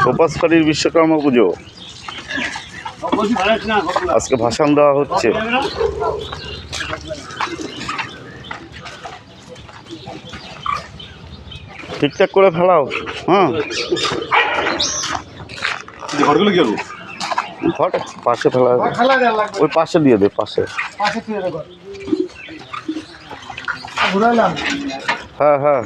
প্রপাসখালীর বিশ্বকর্মা পুজো আজকে ভাষণ দেওয়া হচ্ছে। ঠিকঠাক করে ফেলাও। হ্যাঁ, ঘর পাশে ফেলা, ওই পাশে দিয়ে দে, পাশে। হ্যাঁ হ্যাঁ,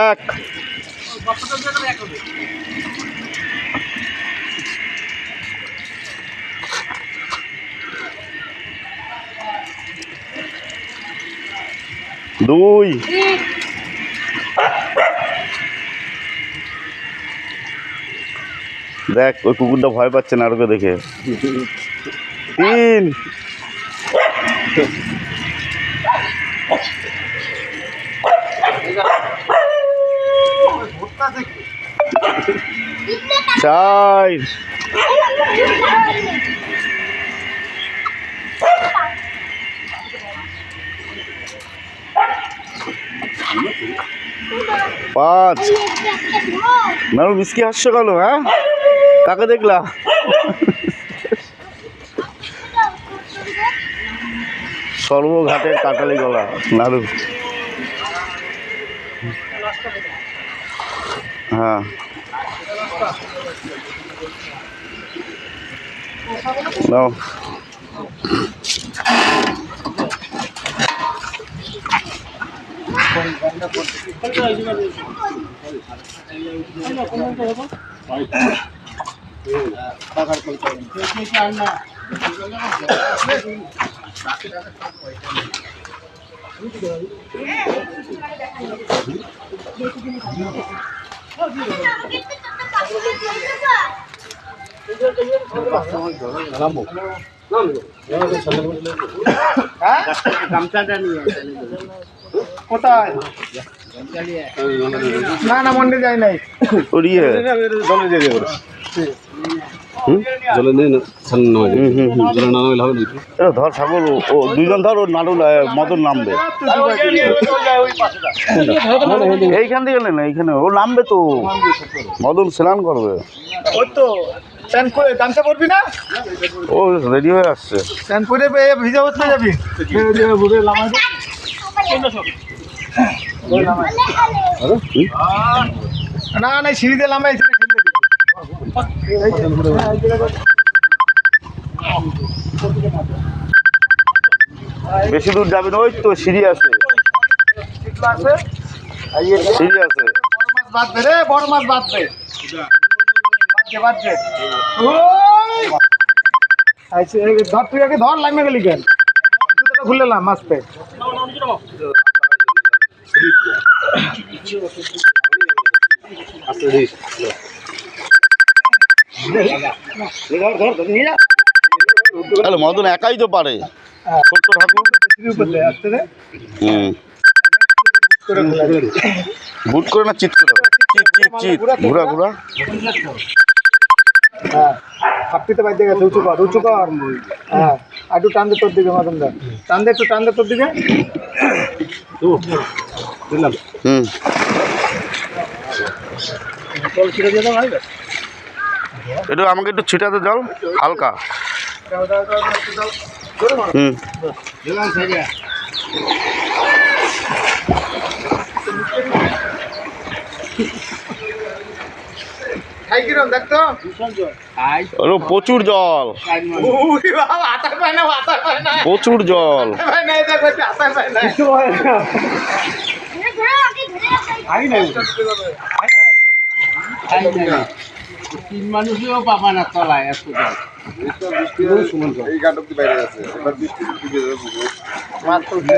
এক দুই দেখ, ওই কুকুরটা ভয় পাচ্ছে না আরোকে দেখে। তিন চার পাঁচ। নারু মিসকি হাসছো কেন? হ্যাঁ, কাকে দেখলা? সর্বঘাটের কাটালি গলা নারু। হ্যাঁ, নাও। কোথায়? না না, মন্ডে যাই নাই। ধর ছাগল, ও দুইজন ধর, ও নাড়ু মদন নামবে এইখান থেকে, না এইখানে ও নামবে তো, মদন স্নান করবে। ওই তো স্নান করে গামছা পরবি না, ও রেডি হয়ে আসছে। স্নান করে ভিজা হতে যাবি না না, সিঁড়িতে লামাই বেশি দূর যাবে না, ওই তো সিঁড়ি আছে, সিঁড়ি আছে। বাঁধবে রে, বড় মাছ বাঁধবে, বাঁধবে। ধর, তুই আগে ধর, লাইমে গেলি কেন? জুতোটা খুললাম মাছতে। মদন একাই তো পারে, ছোট্ট ঠাকুর। বুট করে না, চিৎ করে, চিৎ ঘুরা ঘুরা। হ্যাঁ, হাফটিতে বাইতে গেছে, উঁচু কর, উঁচু কর। হ্যাঁ, একটু টান দে তোর দিকে, মদন দা টান দে, একটু টান দে তোর দিকে। একটু আমাকে একটু ছিটাতে জল হালকা। প্রচুর জল, প্রচুর জল। তিন মানুষও পাবা না তলায় এত জল। এই গাটক বাইরে আছে।